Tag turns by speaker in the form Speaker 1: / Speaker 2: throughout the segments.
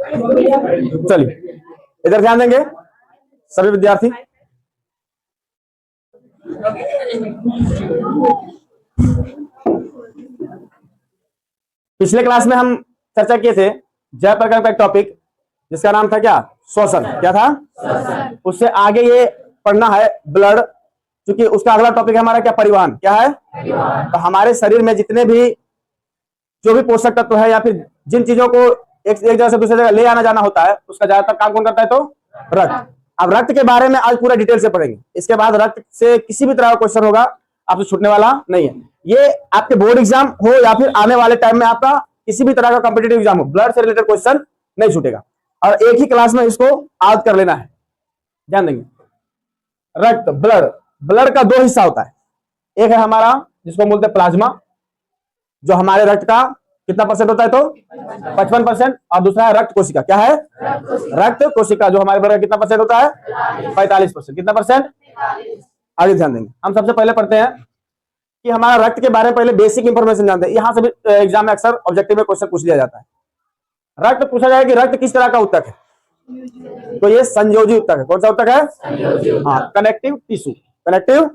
Speaker 1: चलिए इधर ध्यान देंगे सभी विद्यार्थी। पिछले क्लास में हम चर्चा किए थे जय प्रकार का एक टॉपिक जिसका नाम था क्या, श्वसन। क्या था? उससे आगे ये पढ़ना है ब्लड, क्योंकि उसका अगला टॉपिक है हमारा क्या, परिवहन। क्या है? तो हमारे शरीर में जितने भी जो भी पोषक तत्व है या फिर जिन चीजों को एक जगह से दूसरी जगह ले आना जाना होता है उसका ज्यादातर काम कौन करता है? तो रक्त। अब रक्त के बारे में आज पूरा डिटेल से पढ़ेंगे। इसके बाद रक्त से किसी भी तरह का क्वेश्चन होगा आपसे छूटने वाला नहीं है। ये आपके बोर्ड एग्जाम हो या फिर आने वाले टाइम में आपका किसी भी तरह का कॉम्पिटेटिव एग्जाम हो, ब्लड से रिलेटेड क्वेश्चन नहीं छूटेगा। और एक ही क्लास में इसको याद कर लेना है। ध्यान देंगे, रक्त, ब्लड। ब्लड का दो हिस्सा होता है, एक है हमारा जिसको बोलते हैं प्लाज्मा, जो हमारे रक्त का कितना परसेंट होता है? तो 55%। और दूसरा है रक्त कोशिका। क्या है? रक्त कोशिका, जो हमारे ब्लड का कितना परसेंट होता है? 45%। कितना परसेंट? आगे ध्यान देंगे। हम सबसे पहले पढ़ते हैं कि हमारा रक्त के बारे में पहले बेसिक इंफॉर्मेशन जानते हैं। यहां से भी एग्जाम में अक्सर ऑब्जेक्टिव में क्वेश्चन पूछ लिया जाता है। रक्त पूछा जाए कि रक्त किस तरह का ऊतक है, तो ये संयोजी ऊतक है। कौन सा ऊतक है? हाँ, कनेक्टिव टिश्यू। कनेक्टिव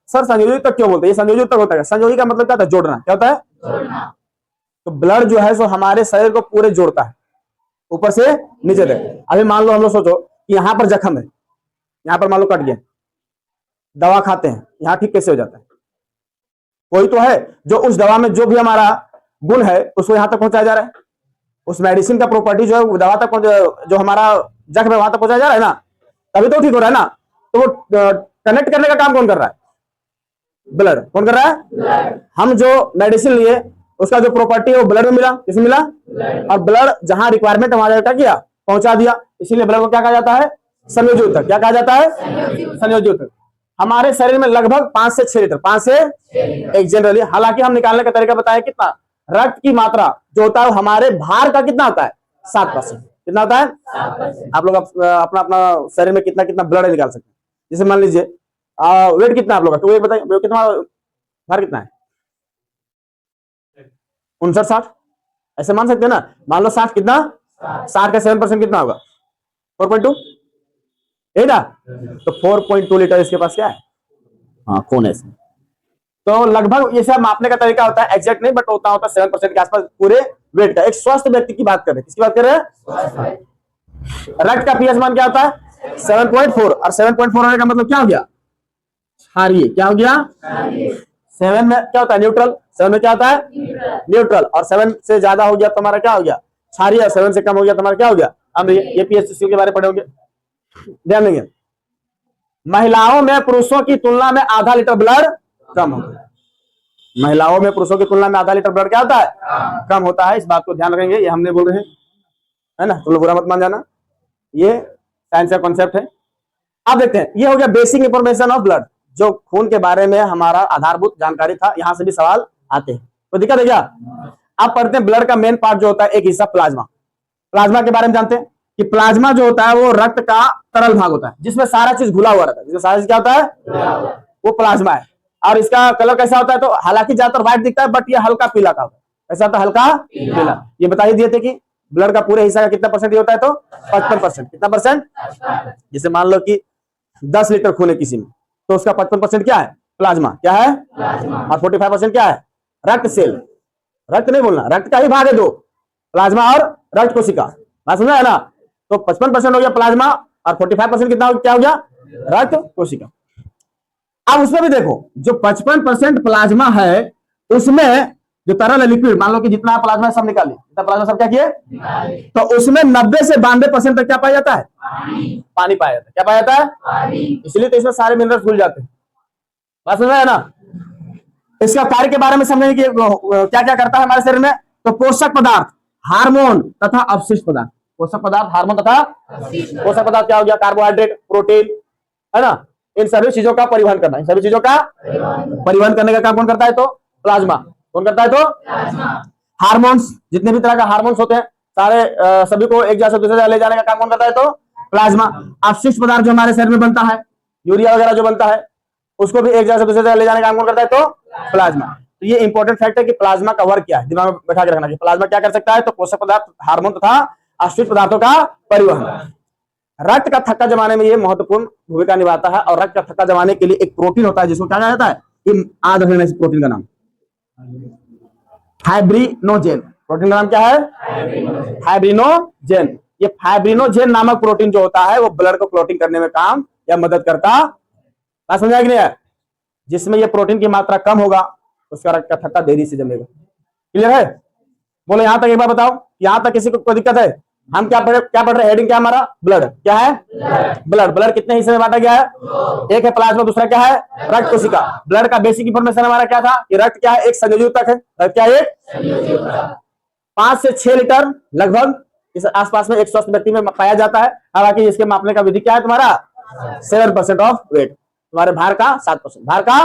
Speaker 1: सर संयोजी ऊतक क्यों बोलते हैं? ये संयोजी ऊतक होता है। संयोजी का मतलब क्या होता है? जोड़ना। क्या होता है? जोड़ना। तो ब्लड जो है सो हमारे शरीर को पूरे जोड़ता है, ऊपर से नीचे तक। अभी मान लो हम लोग सोचो कि यहाँ पर जख्म है, यहाँ पर मान लो कट गया, दवा खाते हैं, यहाँ ठीक कैसे हो जाता है? कोई तो है जो उस दवा में जो भी हमारा गुण है उसको यहाँ तक पहुंचाया जा रहा है। उस मेडिसिन का प्रॉपर्टी जो है दवा तक, जो हमारा जख्म है वहां तक पहुंचाया जा रहा है ना, तभी तो ठीक हो रहा है ना। तो वो कनेक्ट करने का काम कौन कर रहा है? ब्लड। कौन कर रहा है? हम जो मेडिसिन लिए उसका जो प्रॉपर्टी है वो ब्लड में मिला। किसमें मिला? और ब्लड जहां रिक्वायरमेंट हमारा क्या किया? पहुंचा दिया। इसीलिए ब्लड को क्या कहा जाता है? संयोजी ऊतक। क्या कहा जाता है? संयोजी ऊतक। हमारे शरीर में लगभग 5 से 6 लीटर, 5 से एक जनरली, हालांकि हम निकालने का तरीका बताया कितना, रक्त की मात्रा जो होता है हमारे भार का कितना होता है? 7%। कितना होता है? 7%। आप लोग अपना अपना शरीर में कितना कितना ब्लड निकाल सकते हैं। जैसे मान लीजिए वेट कितना आप लोग का, तो वेट बताइए, कितना भार कितना है? 59-60 ऐसे मान सकते हैं ना। मान लो 60 कितना, 60 का 7% कितना होगा? 4.2 है ना। तो 4.2 लीटर इसके पास क्या है? हाँ, खून है। तो लगभग ये सब मापने का तरीका होता है, एग्जैक्ट नहीं बट होता है 7% के आसपास पूरे वेट का। एक स्वस्थ व्यक्ति की बात कर रहे हैं। किसकी बात कर रहे हैं? रक्त का पीएच मान क्या होता है? 7.4। और 7.4 होने का मतलब क्या हो गया? क्षारीय। क्या हो गया? 7 में क्या होता है? न्यूट्रल। 7 में क्या होता है? न्यूट्रल। और 7 से ज्यादा हो गया तो हमारा क्या हो गया? क्षारीय। और 7 से कम हो गया तो हमारा क्या हो गया? अम्लीय। ये पीएच के बारे में पढ़े होंगे, ध्यान देंगे। महिलाओं में पुरुषों की तुलना में आधा लीटर ब्लड कम होता है। महिलाओं में पुरुषों की तुलना में आधा लीटर ब्लड क्या होता है? कम होता है। इस बात को ध्यान रखेंगे, ये हमने बोल रहे हैं, है ना। तुम लोग बुरा मत मान जाना, ये साइंस का कॉन्सेप्ट है। अब देखते हैं, ये हो गया बेसिक इंफॉर्मेशन ऑफ ब्लड, जो खून के बारे में हमारा आधारभूत जानकारी था। यहां से भी सवाल आते हैं, तो दिक्कत है क्या? अब पढ़ते हैं ब्लड का मेन पार्ट जो होता है, एक हिस्सा प्लाज्मा। प्लाज्मा के बारे में जानते हैं कि प्लाज्मा जो होता है वो रक्त का तरल भाग होता है, जिसमें सारा चीज घुला हुआ रहता है। जिसमें सारा चीज क्या होता है? वो प्लाज्मा है। और इसका कलर कैसा होता है? तो हालांकि ज्यादातर व्हाइट दिखता है, बट ये हल्का पीला का होता है। कैसा होता है? हल्का पीला। ये बता ही दिए थे कि ब्लड का पूरे हिस्सा का कितना परसेंट होता है? तो 55%। कितना परसेंट? जैसे मान लो कि 10 लीटर खून है किसी में, तो उसका 55% क्या है? प्लाज्मा। क्या है? और 45% क्या है? रक्त सेल। रक्त नहीं बोलना, रक्त का ही भाग है दो, प्लाज्मा और रक्त कोशिका। बात समझा है ना। तो 55% हो गया प्लाज्मा और 45% कितना क्या हो गया? रक्त कोशिका। अब उसमें भी देखो, जो 55% प्लाज्मा है उसमें जो तरल है, लिक्विड, मान लो कि जितना प्लाज्मा सब निकाल लिया, जितना प्लाज्मा सब क्या किए, तो उसमें 90 से 92% तक क्या पाया जाता है? पानी पाया जाता है। क्या पाया जाता है? इसलिए तो इसमें सारे मिनरल्स घुल जाते हैं। बात समझ है ना। इसका कार्य के बारे में समझेंगे कि क्या क्या करता है हमारे शरीर में। तो पोषक पदार्थ, हार्मोन तथा अवशिष्ट पदार्थ। पोषक पदार्थ, हार्मोन तथा पोषक पदार्थ क्या हो गया? कार्बोहाइड्रेट, प्रोटीन, है ना। इन सभी चीजों का परिवहन करना, इन सभी चीजों का परिवहन करने का काम कौन करता है? तो प्लाज्मा। कौन करता है? तो हार्मोन्स, जितने भी तरह का हार्मोन्स होते हैं सारे सभी को एक जगह से दूसरे जगह ले जाने का काम कौन करता है? तो प्लाज्मा। अवशिष्ट पदार्थ जो हमारे शरीर में बनता है, यूरिया वगैरह जो बनता है, उसको भी एक जगह से दूसरे जगह ले जाने का काम कौन करता है? तो प्लाज्मा। तो ये इंपॉर्टेंट फैक्ट है कि प्लाज्मा का वर्क क्या है, दिमाग में बैठा के रखना कि प्लाज्मा क्या कर सकता है। तो पोषक पदार्थ, हार्मोन तथा अस्थिर पदार्थों का परिवहन। रक्त का थक्का जमाने में ये महत्वपूर्ण भूमिका निभाता है। और रक्त का थक्का जमाने के लिए एक प्रोटीन होता है जिसको क्या कहा जाता है, याद रखना इस प्रोटीन का नाम फाइब्रिनोजेन। प्रोटीन का नाम क्या है, फाइब्रिनोजेन। ये फाइब्रिनोजेन नामक प्रोटीन जो होता है वो ब्लड को क्लॉटिंग करने में काम या मदद करता, बात समझ आएगी नहीं है। जिसमें ये प्रोटीन की मात्रा कम होगा उसका रक्त का थक्का देरी से जमेगा। क्लियर है? बोलो यहां तक एक बार बताओ, यहां तक किसी को कोई दिक्कत है? हम क्या पढ़ रहे हैं, हेडिंग क्या हमारा, ब्लड क्या है, ब्लड। ब्लड कितने हिस्से में बांटा गया है, एक है प्लाज्मा, दूसरा क्या है, रक्त कोशिका। ब्लड का बेसिक इंफॉर्मेशन हमारा क्या था कि रक्त क्या है, एक संयोजी ऊतक है। रक्त क्या है, 5 से 6 लीटर लगभग इस आसपास में एक स्वस्थ व्यक्ति में पाया जाता है। हालांकि इसके मापने का विधि क्या है तुम्हारा, 7% ऑफ वेट, तुम्हारे भार का 7%, भार का।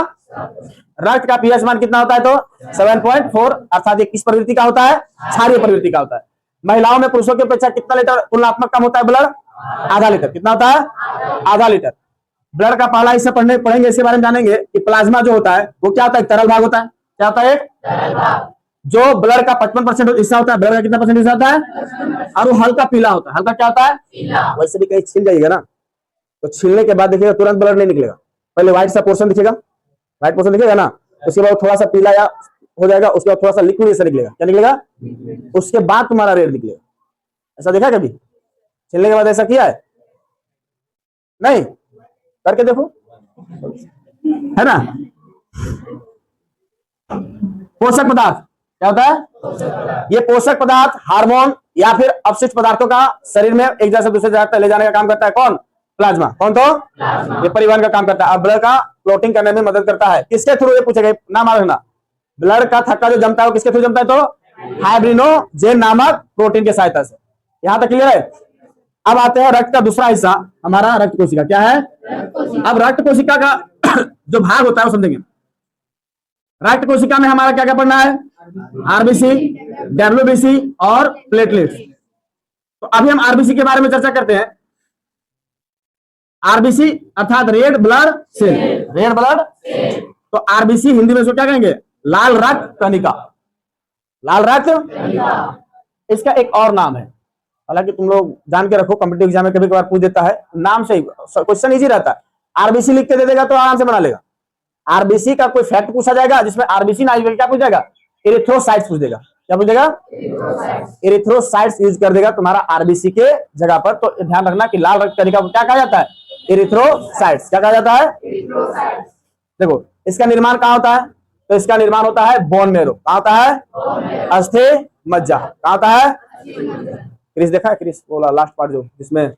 Speaker 1: रक्त का पीएच मान कितना होता है, तो 7.4, अर्थात ये किस प्रवृत्ति का होता है, क्षारीय प्रवृत्ति का होता है। महिलाओं में पुरुषों की अपेक्षा कितना लीटर तुलनात्मक कम होता है ब्लड, आधा लीटर। कितना होता है, आधा लीटर। ब्लड का पहला हिस्सा पढ़ेंगे, इसके बारे में जानेंगे कि प्लाज्मा जो होता है वो क्या होता है, तरल भाग होता है। क्या होता है, तरल भाग। जो ब्लड का 55% हिस्सा होता है, ब्लड का कितना % हिस्सा होता है, और वो हल्का पीला होता है। हल्का क्या होता है, पीला। वैसे भी कहीं छील जाइएगा ना तो छीलने के बाद देखिएगा तुरंत ब्लड नहीं निकलेगा, पहले व्हाइट सा पोर्शन दिखेगा, व्हाइट पोर्शन दिखेगा ना, उसके बाद थोड़ा सा पीला या हो जाएगा, उसके बाद थोड़ा सा लिक्विड ऐसा निकलेगा। क्या निकलेगा, उसके बाद तुम्हारा रेड निकलेगा। ऐसा देखा कभी, छीलने के बाद ऐसा किया है, नहीं? करके देखो, है ना। पोषक पदार्थ क्या होता है, ये पोषक पदार्थ हार्मोन या फिर अपशिष्ट पदार्थों का शरीर में एक जगह से दूसरे जगह तक ले जाने का काम करता है कौन, प्लाज्मा। कौन, तो ये परिवहन का काम करता है। ब्लड का क्लॉटिंग करने में मदद करता है। किसके थ्रू, ये पूछेगा, नाम रखना। ब्लड का थक्का जो जमता है वो किसके थ्रू जमता है, तो फाइब्रिनोजेन नामक प्रोटीन की सहायता से। यहां तक क्लियर है? अब आते हैं रक्त का दूसरा हिस्सा, हमारा रक्त कोशिका। क्या है, अब रक्त कोशिका का जो भाग होता है वो समझेंगे। रक्त कोशिका में हमारा क्या क्या पढ़ना है, आरबीसी, डब्ल्यूबीसी और प्लेटलेट्स। तो अभी हम आरबीसी के बारे में चर्चा करते हैं। आरबीसी अर्थात red blood cell, red blood. तो आरबीसी हिंदी में इसको क्या कहेंगे, लाल रक्त कणिका, लाल रक्त कणिका। इसका एक और नाम है, हालांकि तुम लोग जान के रखो, कॉम्पिटिटिव एग्जाम में कभी कभार पूछ देता है, नाम से ही क्वेश्चन इजी रहता है। आरबीसी लिख के दे देगा तो आराम से बना लेगा। आरबीसी का कोई फैक्ट पूछा जाएगा जिसमें आरबीसी ना क्या पूछ जाएगा, एरिथ्रोसाइट्स पूछ देगा। क्या पूछ देगा, एरिथ्रोसाइट्स यूज कर देगा तुम्हारा आरबीसी के जगह पर। तो ध्यान रखना कि लाल रक्त कणिका को क्या कहा जाता है, एरिथ्रोसाइट्स। क्या कहा जाता है, देखो इसका निर्माण कहाँ होता है, तो इसका निर्माण होता है बोन मेरो। कहाँ होता है, अस्थि मज्जा। कहाँ होता है, क्रिस देखा है, क्रिस बोला लास्ट पार्ट जो जिसमें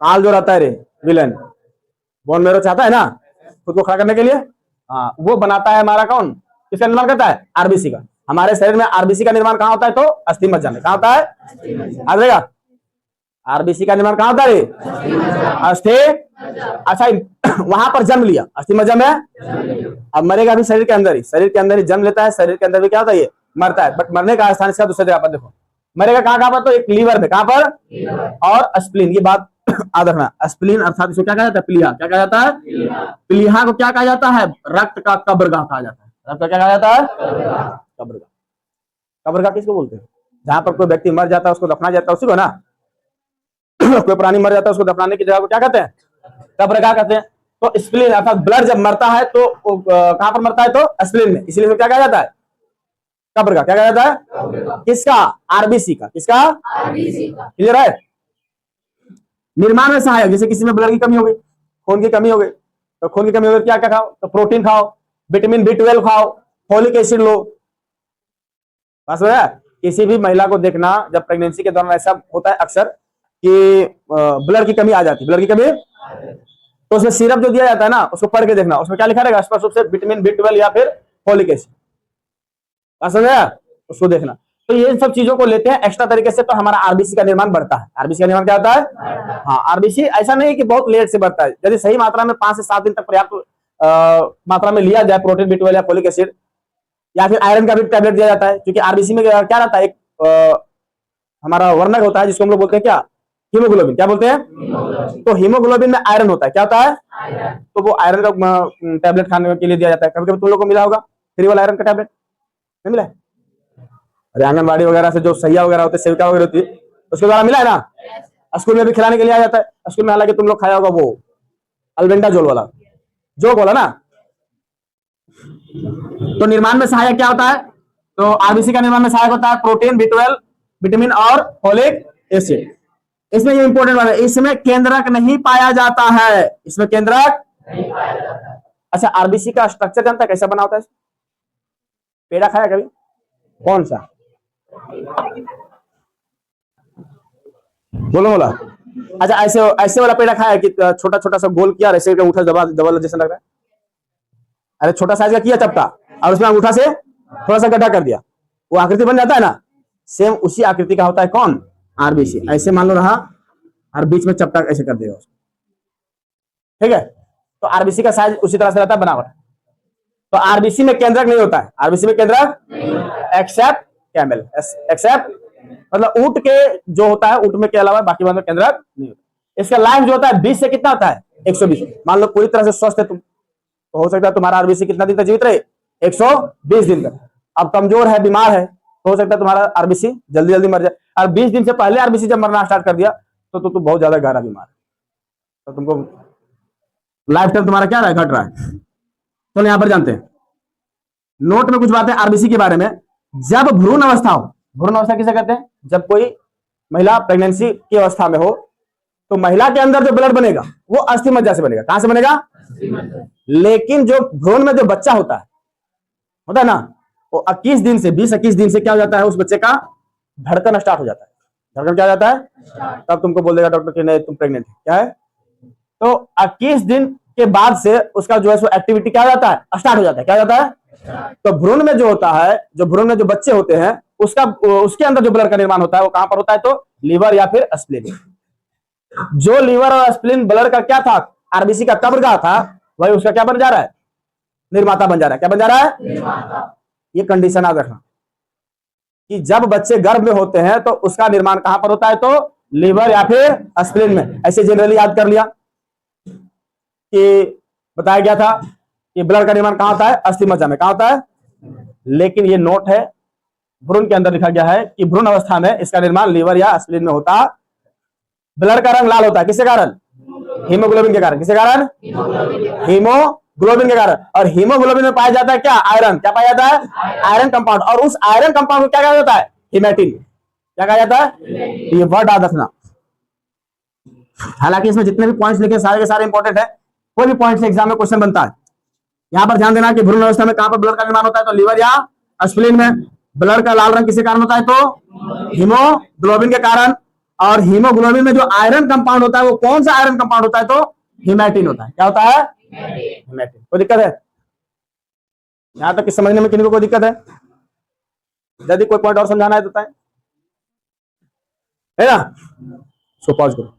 Speaker 1: काल जो रहता है रे विलन, बोन मेरो चाहता है ना खुद को खड़ा करने के लिए, हाँ वो बनाता है हमारा कौन, किसका निर्माण करता है, आरबीसी का। हमारे शरीर में आरबीसी का निर्माण कहाँ होता है, तो अस्थि मज्जा में। कहाँ होता है, आ जाएगा, आरबीसी का निर्माण कहाँ होता है, अस्थि। अच्छा वहां पर जन्म लिया अस्थि मज्जा में, अब मरेगा भी शरीर के अंदर ही, शरीर के अंदर ही जन्म लेता है, शरीर के अंदर भी क्या होता है, ये मरता है। बट मरने का स्थान इसका दूसरे जगह पर, देखो मरेगा कहाँ पर, तो एक लीवर में। कहाँ पर, और स्प्लीन, ये बात याद रखना। स्प्लीन अर्थात इसको क्या कहा जाता है, प्लीहा। क्या कहा जाता है, प्लीहा को क्या कहा जाता है, रक्त का कब्रगाह कहा जाता है। रक्त का क्या कहा जाता है, कब्रगाह। कब्रगाह किसको बोलते हैं, जहां पर कोई व्यक्ति मर जाता है उसको दफना जाता है, उसी को ना। कोई प्राणी मर जाता है उसको दफनाने की जगह को क्या कहते हैं, कब्रगाह कहते हैं। तो स्प्लीन अर्थात ब्लड जब मरता है तो कहां पर मरता है, तो स्प्लीन में, इसलिए क्या कहा जाता है, कब्रगाह। क्या कहा जाता है, किसका, आरबीसी का। किसका, आरबीसी का। क्लियर है? निर्माण में सहायक, जैसे किसी में ब्लड की कमी हो गई, खून की कमी हो गई, तो खून की कमी हो गई क्या क्या खाओ, तो प्रोटीन खाओ, विटामिन B12 खाओ, फोलिक एसिड लो। बस हो गया। किसी भी महिला को देखना जब प्रेगनेंसी के दौरान ऐसा होता है अक्सर कि ब्लड की कमी आ जाती है, ब्लड की कमी, तो उसमें सिरप जो दिया जाता है ना उसको पढ़ के देखना, उसमें क्या लिखा रहेगा स्पष्ट रूप से, विटामिन B12 या फिर फोलिक एसिड। बस हो गया, उसको देखना। तो ये सब चीजों को लेते हैं एक्स्ट्रा तरीके से, तो हमारा आरबीसी का निर्माण बढ़ता है। आरबीसी का निर्माण क्या होता है, हाँ आरबीसी ऐसा नहीं कि बहुत लेट से बढ़ता है, यदि सही मात्रा में 5 से 7 दिन तक पर्याप्त मात्रा में लिया जाए प्रोटीन B12 या फोलिक एसिड या फिर आयरन का भी टैबलेट दिया जाता है, क्योंकि आरबीसी में क्या रहता है, एक हमारा वर्णक होता है जिसको हम लोग बोलते हैं क्या, हीमोग्लोबिन। क्या बोलते हैं, तो हीमोग्लोबिन में आयरन होता है। क्या होता है, तो वो आयरन का टैबलेट खाने के लिए दिया जाता है। कभी कभी तुम लोग को मिला होगा फ्री वाला आयरन का टैबलेट, नहीं मिला है? अरे आंगनबाड़ी वगैरह से जो सैया वगैरह होते, सेविका वगैरह होती है, उसके द्वारा मिला है ना। स्कूल में भी खिलाने के लिए आ जाता है। स्कूल में हालांकि तुम लोग खाया होगा वो अल्बेंडा जोल वाला, जो बोला ना। तो निर्माण में सहायक क्या होता है? तो आरबीसी का निर्माण में सहायक होता है प्रोटीन, B12, विटामिन और फोलिक एसिड। इसमें ये इंपॉर्टेंट बात है, इसमें केंद्रक नहीं पाया जाता है, इसमें केंद्रक नहीं पाया जाता है। अच्छा, आरबीसी का स्ट्रक्चर जानता है कैसा बना होता है? पेड़ा खाया कभी? कौन सा? बोलो बोला। अच्छा, ऐसे ऐसे वाला पेड़ा खाया कि छोटा छोटा सा गोल किया, ऐसे अंगूठा दबा दबा जैसा लग रहा है? अरे छोटा साइज का किया चपटा, और उसमें अंगूठा से थोड़ा सा गड्ढा कर दिया, वो आकृति बन जाता है ना। सेम उसी आकृति का होता है कौन? आरबीसी। ऐसे मान लो रहा, और बीच में चपटा ऐसे कर देगा उसको, ठीक है। तो आरबीसी का साइज उसी तरह से रहता है, बनावट। तो आरबीसी में केंद्रक नहीं होता है, आरबीसी में केंद्रक एक्सेप्ट कैमल, एक्सेप्ट मतलब ऊंट के जो होता है, ऊंट में के अलावा बाकी में केंद्रक नहीं होता। इसका लाइफ जो होता है 20 से कितना होता है? 120। मान लो पूरी तरह से स्वस्थ है तुम, तो हो सकता है तुम्हारा आरबीसी कितना दिन तक जीवित रहे? 120 दिन तक। अब कमजोर है, बीमार है, तो हो सकता है तुम्हारा आरबीसी जल्दी जल्दी मर जाए। और 20 दिन से पहले आरबीसी जब मरना स्टार्ट कर दिया तो तुम बहुत ज्यादा गहरा बीमार है, तो तुमको लाइफ टाइम तुम्हारा क्या रहा है? घट रहा है। चलो यहां पर जानते हैं, नोट में कुछ बातें आरबीसी के बारे में। जब भ्रूण अवस्था हो, भ्रूण अवस्था किसे कहते हैं? जब कोई महिला प्रेगनेंसी की अवस्था में हो, तो महिला के अंदर जो ब्लड बनेगा वो अस्थि मज्जा से बनेगा। कहां से बनेगा? लेकिन जो भ्रूण में जो बच्चा होता है ना, वो 21 दिन से 20-21 दिन से क्या हो जाता है? उस बच्चे का धड़कन स्टार्ट हो जाता है। धड़कन क्या हो जाता है? तब तुमको बोल देगा डॉक्टर कि नहीं तुम प्रेग्नेंट है। क्या है? तो 21 दिन के बाद से उसका जो है सो एक्टिविटी क्या हो जाता है? स्टार्ट हो जाता है। क्या हो जाता है? तो भ्रूण में जो होता है, जो भ्रूण में जो बच्चे होते हैं, उसका उसके अंदर जो ब्लड का निर्माण होता है वो कहां पर होता है? तो लीवर या फिर स्प्लीन। जो लीवर और स्प्लीन ब्लड का क्या था? आरबीसी का कब्रगाह था, वही उसका क्या बन जा रहा है? निर्माता बन जा रहा है। क्या बन जा रहा है? ये कंडीशन याद रखना कि जब बच्चे गर्भ में होते हैं तो उसका निर्माण कहां पर होता है? तो लीवर या फिर स्प्लीन में। ऐसे जनरली याद कर लिया कि बताया गया था कि ब्लड का निर्माण कहां होता है? अस्थि मज्जा में। कहां होता है? लेकिन ये नोट है, भ्रूण के अंदर लिखा गया है कि भ्रूण अवस्था में इसका निर्माण लीवर या स्प्लीन में होता। ब्लड का रंग लाल होता है किसके कारण? हीमोग्लोबिन के कारण। किसके कारण? हीमोग्लोबिन के कारण। और हीमोग्लोबिन में पाया जाता है क्या? आयरन। क्या पाया जाता है? Iron compound. और उस आयरन कंपाउंड को क्या कहा जाता है? हिमेटिन। क्या कहा जाता है? ये वर्ड याद रखना। हालांकि इसमें जितने भी पॉइंट्स लिखे सारे के सारे इंपॉर्टेंट है, कोई भी पॉइंट से एग्जाम में क्वेश्चन बनता है। यहां पर ध्यान देना कि भ्रूण अवस्था में कहां पर ब्लड का निर्माण होता है? तो लीवर या स्प्लीन में। ब्लड का लाल रंग किसके कारण होता है? तो हीमोग्लोबिन के कारण। और हीमोग्लोबिन में जो आयरन कंपाउंड होता है वो कौन सा आयरन कंपाउंड होता है? तो हिमेटिन होता है। क्या होता है? हिमेटिन। कोई दिक्कत है यहां तक कि समझने में? किसी को कोई दिक्कत है? यदि कोई पॉइंट और समझाना है तो बताएं, है ना। सो पॉज करो।